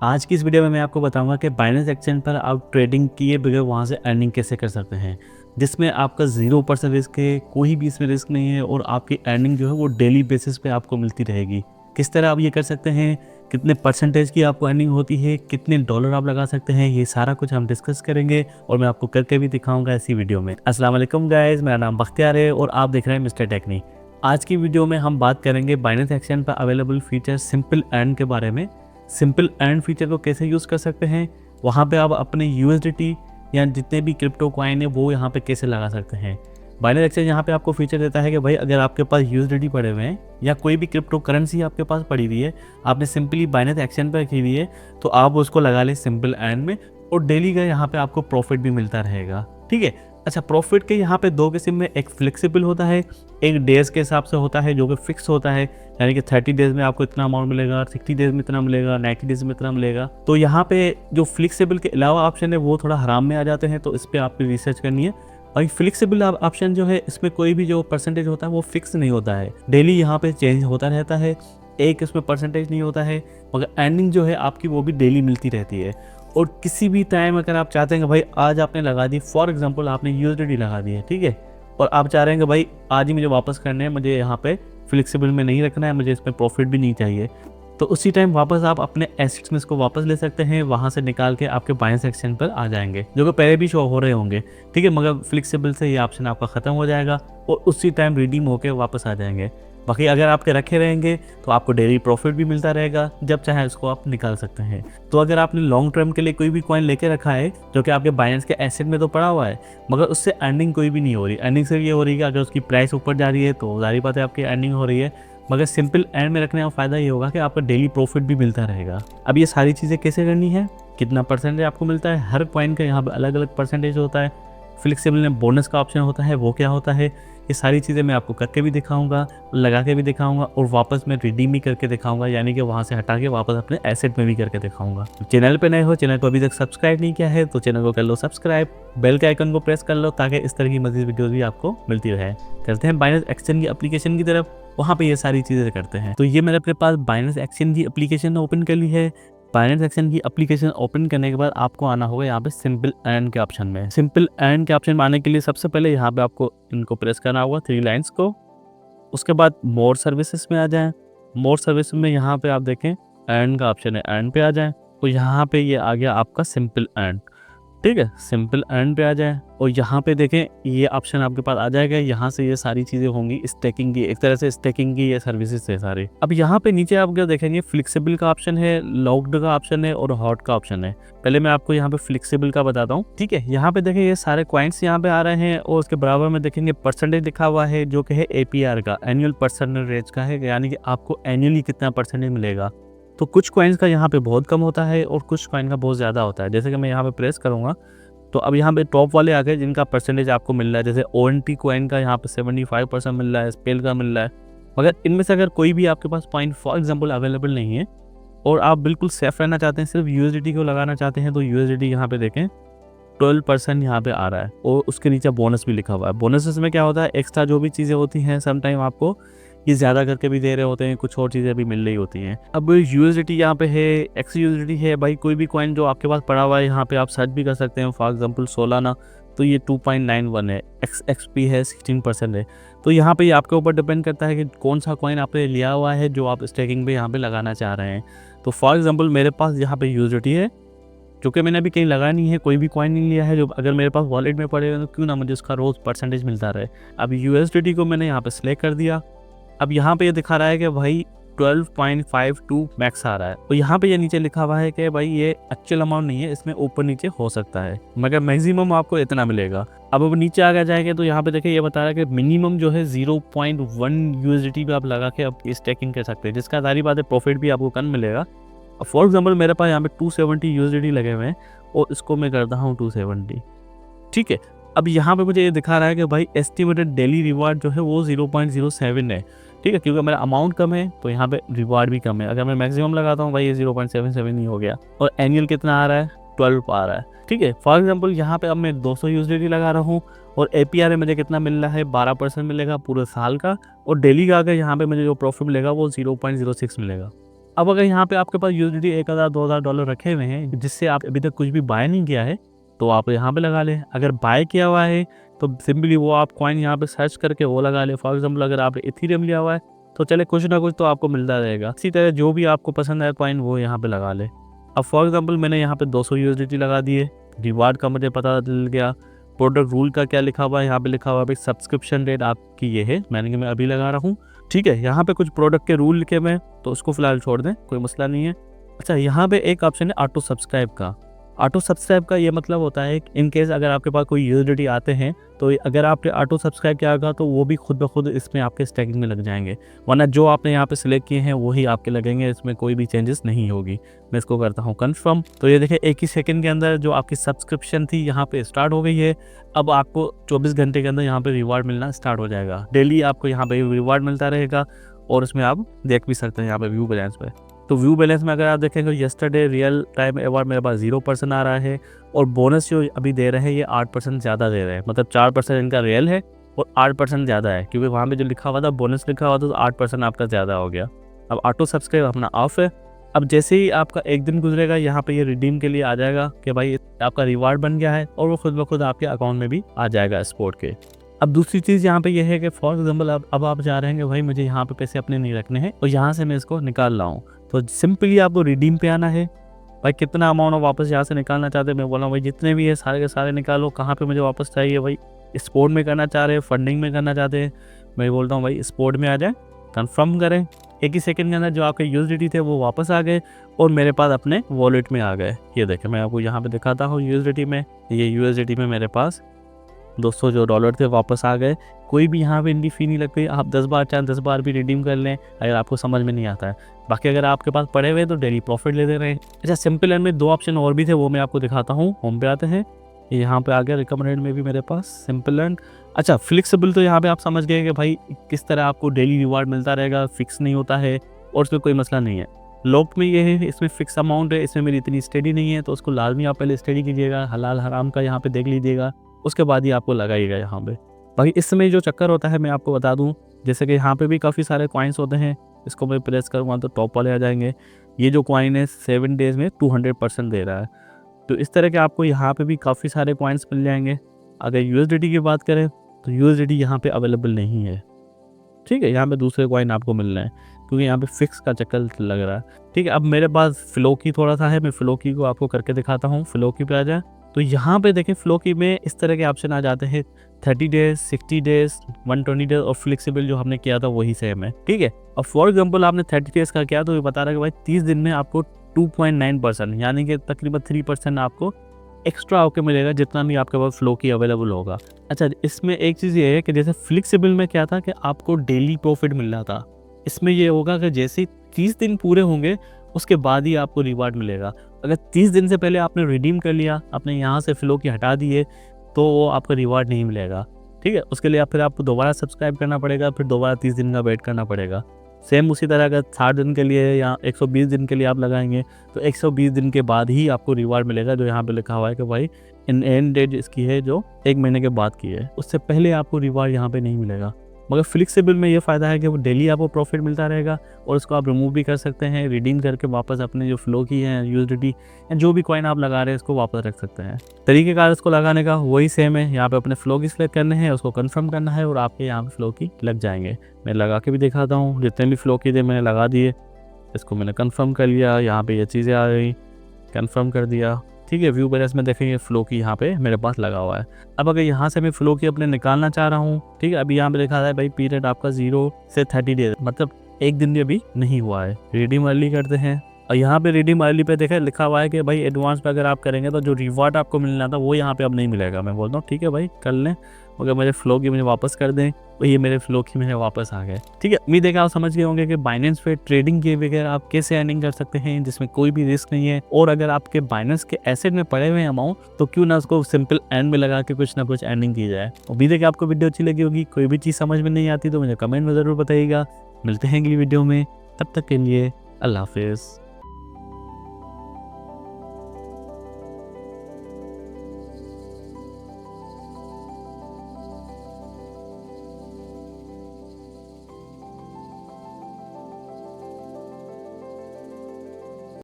आज की इस वीडियो में मैं आपको बताऊंगा कि बाइनेंस एक्सचेंज पर आप ट्रेडिंग किए बगैर वहां से अर्निंग कैसे कर सकते हैं, जिसमें आपका 0% रिस्क है, कोई भी इसमें रिस्क नहीं है और आपकी अर्निंग जो है वो डेली बेसिस पे आपको मिलती रहेगी। किस तरह आप ये कर सकते हैं, कितने परसेंटेज की आपको अर्निंग होती है, कितने डॉलर आप लगा सकते हैं, ये सारा कुछ हम डिस्कस करेंगे और मैं आपको करके भी दिखाऊंगा इसी वीडियो में। अस्सलाम वालेकुम गाइस, मेरा नाम बख्तियार है और आप देख रहे हैं मिस्टर टेक्निक। आज की वीडियो में हम बात करेंगे बाइनेंस एक्सचेंज पर अवेलेबल फीचर सिंपल अर्न के बारे में। सिंपल अर्न फीचर को कैसे यूज़ कर सकते हैं, वहाँ पे आप अपने USDT या जितने भी क्रिप्टो कॉइन है वो यहाँ पे कैसे लगा सकते हैं। बाइनेंस एक्सचेंज यहाँ पे आपको फीचर देता है कि भाई अगर आपके पास USDT पड़े हुए हैं या कोई भी क्रिप्टो करेंसी आपके पास पड़ी हुई है, आपने सिंपली बाइनेंस एक्सचेंज पर रखी हुई है, तो आप उसको लगा लें सिंपल अर्न में और डेली का यहाँ पे आपको प्रॉफिट भी मिलता रहेगा। ठीक है। अच्छा, प्रॉफिट के यहाँ पे दो किस्म में, एक फ्लेक्सिबल होता है, एक डेज के हिसाब से होता है जो कि फिक्स होता है, यानी कि 30 डेज में आपको इतना अमाउंट मिलेगा, 60 डेज में इतना मिलेगा, 90 डेज में इतना मिलेगा। तो यहाँ पे जो फ्लेक्सिबल के अलावा ऑप्शन है वो थोड़ा हराम में आ जाते हैं, तो इस पर आपकी रिसर्च करनी है। और फ्लेक्सिबल ऑप्शन जो है इसमें कोई भी जो परसेंटेज होता है वो फिक्स नहीं होता है, डेली यहाँ पे चेंज होता रहता है। एक इसमें परसेंटेज नहीं होता है, मगर अर्निंग जो है आपकी वो भी डेली मिलती रहती है। और किसी भी टाइम अगर आप चाहते हैं कि भाई आज आपने लगा दी, फॉर एग्जांपल आपने USDT लगा दी है, ठीक है, और आप चाह रहे हैं कि भाई आज ही मुझे वापस करने हैं, मुझे यहाँ पे फ्लेक्सिबल में नहीं रखना है, मुझे इसमें प्रॉफिट भी नहीं चाहिए, तो उसी टाइम वापस आप अपने एसेट्स में इसको वापस ले सकते हैं, वहाँ से निकाल के आपके बाइनेंस एक्सचेंज पर आ जाएंगे, जो कि पहले भी शो हो रहे होंगे। ठीक है, मगर फ्लेक्सिबल से ये ऑप्शन आपका ख़त्म हो जाएगा और उसी टाइम रिडीम होकर वापस आ जाएंगे। बाकी अगर आपके रखे रहेंगे तो आपको डेली प्रॉफिट भी मिलता रहेगा, जब चाहे उसको आप निकाल सकते हैं। तो अगर आपने लॉन्ग टर्म के लिए कोई भी कॉइन लेके रखा है जो कि आपके बाइनेंस के एसेट में तो पड़ा हुआ है, मगर उससे अर्निंग कोई भी नहीं हो रही, अर्निंग सिर्फ ये हो रही है कि अगर उसकी प्राइस ऊपर जा रही है तो जाहिर बात है आपकी अर्निंग हो रही है, मगर सिंपल अर्न में रखने का फ़ायदा ये होगा कि आपका डेली प्रॉफिट भी मिलता रहेगा। अब ये सारी चीज़ें कैसे करनी है, कितना परसेंटेज आपको मिलता है, हर कॉइन का यहाँ पर अलग अलग परसेंटेज होता है, फ्लेक्सिबल में बोनस का ऑप्शन होता है, वो क्या होता है, ये सारी चीज़ें मैं आपको करके भी दिखाऊंगा, लगा के भी दिखाऊंगा और वापस मैं रिडीम भी करके दिखाऊंगा, यानी कि वहाँ से हटा के वापस अपने एसेट में भी करके दिखाऊंगा। चैनल पे नए हो, चैनल को अभी तक सब्सक्राइब नहीं किया है तो चैनल को कर लो सब्सक्राइब, बेल के आइकन को प्रेस कर लो ताकि इस तरह की मज़ीद वीडियोज़ भी आपको मिलती रहे। करते हैं बाइनेंस एक्सचेंज की एप्लीकेशन की तरफ, वहाँ पे ये सारी चीज़ें करते हैं। तो ये मैंने अपने पास बाइनेंस एक्सचेंज की एप्लीकेशन ओपन कर ली है। बाइनेंस एक्सचेंज की एप्लीकेशन ओपन करने के बाद आपको आना होगा यहाँ पे सिंपल अर्न के ऑप्शन में। सिंपल अर्न के ऑप्शन में आने के लिए सबसे पहले यहाँ पे आपको इनको प्रेस करना होगा, 3 लाइंस को। उसके बाद मोर सर्विसेज में आ जाएं। मोर सर्विस में यहाँ पे आप देखें अर्न का ऑप्शन है, अर्न पे आ जाएं। तो यहाँ पे ये आ गया आपका सिंपल अर्न। ठीक है, सिंपल अर्न पे आ जाए और यहाँ पे देखें ये ऑप्शन आपके पास आ जाएगा। यहाँ से ये सारी चीज़ें होंगी स्टेकिंग की, एक तरह से स्टेकिंग की ये सर्विसेज है सारे। अब यहाँ पे नीचे आप क्या देखेंगे, फ्लेक्सिबल का ऑप्शन है, लॉक्ड का ऑप्शन है और हॉट का ऑप्शन है। पहले मैं आपको यहाँ पे फ्लेक्सिबल का बताता हूँ। ठीक है, यहाँ पे देखें ये सारे क्वाइंट्स यहाँ पे आ रहे हैं और उसके बराबर में देखेंगे परसेंटेज लिखा हुआ है जो कि है APR का, एनुअल परसेंटेज का है, यानी कि आपको एनुअली कितना परसेंटेज मिलेगा। तो कुछ कॉइन्स का यहाँ पे बहुत कम होता है और कुछ कॉइन का बहुत ज़्यादा होता है। जैसे कि मैं यहाँ पे प्रेस करूँगा तो अब यहाँ पे टॉप वाले आ गए जिनका परसेंटेज आपको मिल रहा है। जैसे ONT कॉइन का यहाँ पे 75% मिल रहा है, स्पेल का मिल रहा है। मगर इनमें से अगर कोई भी आपके पास कॉइन फॉर एग्जांपल अवेलेबल नहीं है और आप बिल्कुल सेफ रहना चाहते हैं, सिर्फ USDT को लगाना चाहते हैं, तो USDT यहाँ पे देखें 12% यहाँ पे आ रहा है और उसके नीचे बोनस भी लिखा हुआ है। बोनस में क्या होता है, एक्स्ट्रा जो भी चीज़ें होती हैं समटाइम आपको ये ज़्यादा करके भी दे रहे होते हैं, कुछ और चीज़ें भी मिल रही होती हैं। अब USDT यहाँ पे है, XUSDT है, भाई कोई भी कॉइन जो आपके पास पड़ा हुआ है यहाँ पे आप सर्च भी कर सकते हैं। फॉर एग्जांपल सोलाना तो ये 2.91 है, XXP है 16% है। तो यहाँ पे आपके ऊपर डिपेंड करता है कि कौन सा कॉइन आपने लिया हुआ है जो आप स्टेकिंग पे यहाँ पे लगाना चाह रहे हैं। तो फॉर एग्जाम्पल मेरे पास यहाँ पे USDT है, क्योंकि मैंने अभी कहीं लगाया नहीं है, कोई भी कॉइन नहीं लिया है, जो अगर मेरे पास वॉलेट में पड़ेगा तो क्यों ना मुझे उसका रोज़ परसेंटेज मिलता रहे। अब USDT को मैंने यहाँ पे सिलेक्ट कर दिया। अब यहाँ पे ये दिखा रहा है कि भाई 12.52 मैक्स आ रहा है, तो यहाँ पे ये नीचे लिखा हुआ है कि भाई ये एक्चुअल अमाउंट नहीं है, इसमें ऊपर नीचे हो सकता है, मगर मैक्सिमम आपको इतना मिलेगा। अब नीचे आगे जाएंगे तो यहाँ पे देखिए ये बता रहा है कि मिनिमम जो है 0.1 USDT पे आप लगा के अब स्टेकिंग कर सकते हैं, जिसका सारी बात है प्रॉफिट भी आपको कम मिलेगा। अब फॉर एग्जाम्पल मेरे पास यहाँ पे 270 USDT लगे हुए हैं और इसको मैं करता हूँ 270। ठीक है, अब यहाँ पे मुझे ये दिखा रहा है कि भाई एस्टिमेटेड डेली रिवार्ड जो है वो 0.07 है। ठीक है, क्योंकि मेरा अमाउंट कम है तो यहाँ पे रिवार्ड भी कम है। अगर मैं मैक्सिमम लगाता हूँ भाई ये 0.77 ही हो गया और एनुअल कितना आ रहा है, 12 आ रहा है। ठीक है, फॉर एग्जांपल यहाँ पे अब मैं 200 USDT लगा रहा हूँ और APR में मुझे कितना मिल रहा है, 12% मिलेगा पूरे साल का, और डेली का अगर यहाँ पे मुझे जो प्रॉफिट मिलेगा वो 0.06 मिलेगा। अब अगर यहाँ पे आपके पास यूएसडी $1000-2000 रखे हुए हैं जिससे आप अभी तक कुछ भी बाय नहीं किया है, तो आप यहाँ पे लगा लें। अगर बाय किया हुआ है तो सिंपली वो आप कॉइन यहाँ पे सर्च करके वो लगा लें। फॉर एग्जाम्पल अगर आपने इथेरियम लिया हुआ है तो चले कुछ ना कुछ तो आपको मिलता रहेगा। इसी तरह जो भी आपको पसंद है कॉइन वो यहाँ पे लगा ले। अब फॉर एग्जाम्पल मैंने यहाँ पे 200 यूएसडी लगा दिए। रिवार्ड का मुझे पता चल गया। प्रोडक्ट रूल का क्या लिखा हुआ है, यहाँ पे लिखा हुआ है सब्सक्रिप्शन रेट आपकी ये है, मैं अभी लगा रहा हूँ। ठीक है, यहाँ पे कुछ प्रोडक्ट के रूल लिखे हुए हैं तो उसको फिलहाल छोड़ दें, कोई मसला नहीं है। अच्छा, यहाँ पे एक ऑप्शन है ऑटो सब्सक्राइब का। ऑटो सब्सक्राइब का ये मतलब होता है कि इन केस अगर आपके पास कोई यूएसडी आते हैं तो अगर आपने ऑटो सब्सक्राइब किया होगा तो वो भी खुद ब खुद इसमें आपके स्टैकिंग में लग जाएंगे, वरना जो आपने यहाँ पे सिलेक्ट किए हैं वही आपके लगेंगे, इसमें कोई भी चेंजेस नहीं होगी। मैं इसको करता हूँ कंफर्म। तो ये देखिए एक ही सेकंड के अंदर जो आपकी सब्सक्रिप्शन थी यहाँ पे स्टार्ट हो गई है। अब आपको 24 घंटे के अंदर यहाँ पे रिवार्ड मिलना स्टार्ट हो जाएगा। डेली आपको यहाँ पे रिवार्ड मिलता रहेगा और उसमें आप देख भी सकते हैं यहाँ पे व्यू बैलेंस पे। तो व्यू बैलेंस में अगर आप देखेंगे यस्टरडे रियल टाइम अवार्ड मेरे पास 0% आ रहा है और बोनस जो अभी दे रहे हैं ये 8% ज़्यादा दे रहे हैं। मतलब 4% इनका रियल है और 8% ज़्यादा है, क्योंकि वहाँ पे जो लिखा हुआ था बोनस लिखा हुआ था तो 8% आपका ज़्यादा हो गया। अब ऑटो सब्सक्राइब अपना ऑफ है। अब जैसे ही आपका एक दिन गुजरेगा यहाँ पे ये रिडीम के लिए आ जाएगा कि भाई आपका रिवार्ड बन गया है और वो खुद ब खुद आपके अकाउंट में भी आ जाएगा स्पोर्ट के। अब दूसरी चीज़ यहाँ पे ये है कि फॉर एग्जाम्पल अब आप जा रहे हैं कि भाई मुझे यहाँ पे पैसे अपने नहीं रखने हैं और यहाँ से मैं इसको निकाल रहा हूँ, तो सिंपली आपको रिडीम पे आना है। भाई कितना अमाउंट वापस यहाँ से निकालना चाहते हैं, मैं बोला भाई जितने भी है सारे के सारे निकालो। कहाँ पे मुझे वापस चाहिए भाई, स्पोर्ट में करना चाह रहे हैं, फंडिंग में करना चाहते हैं, मैं बोलता हूँ भाई स्पोर्ट में आ जाए, कंफर्म करें। एक ही सेकंड के अंदर जो आपके यूएसडी थे वो वापस आ गए और मेरे पास अपने वॉलेट में आ गए। ये देखें मैं आपको यहाँ पे दिखाता हूँ यूएसडी में, ये यूएसडी में मेरे पास $200 जो थे वापस आ गए। कोई भी यहाँ पे एंट्री फी नहीं लग गई। आप 10 बार चाहे 10 बार भी रिडीम कर लें अगर आपको समझ में नहीं आता है। बाकी अगर आपके पास पड़े हुए तो डेली प्रॉफिट लेते रहे। अच्छा, सिंपल एंड में 2 ऑप्शन और भी थे, वो मैं आपको दिखाता हूँ। होम पे आते हैं, यहाँ पे आ गया रिकमेंडेड में भी मेरे पास सिंपल एंड। अच्छा, फ्लेक्सिबल तो यहाँ पे आप समझ गए कि भाई किस तरह आपको डेली रिवार्ड मिलता रहेगा, फिक्स नहीं होता है और उसमें कोई मसला नहीं है। लॉक में ये है, इसमें फिक्स अमाउंट है, इसमें मेरी इतनी स्टडी नहीं है तो उसको लाजमी आप पहले स्टडी कीजिएगा, हलाल हराम का यहाँ पे देख लीजिएगा, उसके बाद ही आपको लगाइएगा यहाँ पे। बाकी इस समय जो चक्कर होता है मैं आपको बता दूं, जैसे कि यहाँ पे भी काफ़ी सारे कॉइन्स होते हैं, इसको मैं प्रेस करूँगा तो टॉप वाले आ जाएंगे। ये जो कॉइन है 7 डेज़ में 200% दे रहा है, तो इस तरह के आपको यहाँ पे भी काफ़ी सारे कॉइन्स मिल जाएंगे। अगर यूएसडीटी की बात करें तो यूएसडीटी यहाँ पे अवेलेबल नहीं है। ठीक है, यहाँ पे दूसरे कॉइन आपको मिल रहे हैं क्योंकि यहाँ पे फिक्स का चक्कर लग रहा है। ठीक है, अब मेरे पास फ्लोकी थोड़ा सा है, मैं फ्लोकी को आपको करके दिखाता हूँ। फ्लोकी पे आ जाए तो यहाँ पे देखें फ्लोकी में इस तरह के ऑप्शन आ जाते हैं 30 डेज, 60 डेज, 120 डेज और फ्लेक्सिबल जो हमने किया था वही सेम है। ठीक है, अब फॉर एग्जाम्पल आपने 30 डेज का किया तो ये बता रहा है कि भाई 30 दिन में आपको 2.9% यानी कि तकरीबन 3% आपको एक्स्ट्रा होकर मिलेगा जितना भी आपके पास फ्लोकी अवेलेबल होगा। अच्छा, इसमें एक चीज़ ये है कि जैसे फ्लेक्सिबल में क्या था कि आपको डेली प्रॉफिट मिल रहा था, इसमें ये होगा कि जैसे 30 दिन पूरे होंगे उसके बाद ही आपको रिवार्ड मिलेगा। अगर 30 दिन से पहले आपने रिडीम कर लिया, आपने यहाँ से फ्लोकी हटा दिए तो वो आपको रिवार्ड नहीं मिलेगा। ठीक है, उसके लिए फिर आपको दोबारा सब्सक्राइब करना पड़ेगा, फिर दोबारा 30 दिन का वेट करना पड़ेगा। सेम उसी तरह अगर 60 दिन के लिए या 120 दिन के लिए आप लगाएंगे तो 120 दिन के बाद ही आपको रिवार्ड मिलेगा, जो यहाँ पे लिखा हुआ है कि भाई एंड डेट इसकी है जो 1 महीने के बाद की है, उससे पहले आपको रिवार्ड यहाँ पे नहीं मिलेगा। मगर फ्लेक्सिबल में ये फ़ायदा है कि वो डेली आपको प्रॉफिट मिलता रहेगा और उसको आप रिमूव भी कर सकते हैं, रिडीम करके वापस अपने जो फ्लोकी है, यूएसडीटी या जो भी कॉइन आप लगा रहे हैं इसको वापस रख सकते हैं। तरीक़ेकार इसको लगाने का वही सेम है, यहाँ पे अपने फ्लोकी सेलेक्ट करने हैं, उसको कंफर्म करना है और आपके यहाँ पे फ्लोकी लग जाएंगे। मैं लगा के भी दिखाता हूँ, जितने भी फ्लोकी थे मैंने लगा दिए, इसको मैंने कन्फर्म कर लिया, यहाँ पर ये चीज़ें आ गई, कन्फर्म कर दिया। ठीक है, व्यू बैलेंस में देखेंगे फ्लोकी यहाँ पे मेरे पास लगा हुआ है। अब अगर यहाँ से मैं फ्लोकी अपने निकालना चाह रहा हूँ, ठीक है, अभी यहाँ पे लिखा है भाई पीरियड आपका 0 से 30 डेज, मतलब एक दिन भी अभी नहीं हुआ है। रिडीम अर्ली करते हैं और यहाँ पे रिडीम अर्ली पे देखें लिखा हुआ है कि भाई एडवांस पे अगर आप करेंगे तो जो रिवार्ड आपको मिलना था वो यहाँ पे अब नहीं मिलेगा। मैं बोलता हूँ ठीक है भाई कर लें, मगर मेरे फ्लोकी मुझे वापस कर दें, और ये मेरे फ्लोकी मेरे वापस आ गए। ठीक है, उम्मीद है कि आप समझ गए होंगे कि बाइनेंस पे ट्रेडिंग के बगैर आप कैसे अर्निंग कर सकते हैं जिसमें कोई भी रिस्क नहीं है, और अगर आपके बाइनेंस के एसेट में पड़े हुए अमाउंट तो क्यों ना उसको सिंपल एंड में लगा के कुछ ना कुछ अर्निंग की जाए। उम्मीद है कि आपको वीडियो अच्छी लगी होगी। कोई भी चीज़ समझ में नहीं आती तो मुझे कमेंट में ज़रूर बताइएगा। मिलते हैं अगली वीडियो में, तब तक के लिए अल्लाह हाफिज़।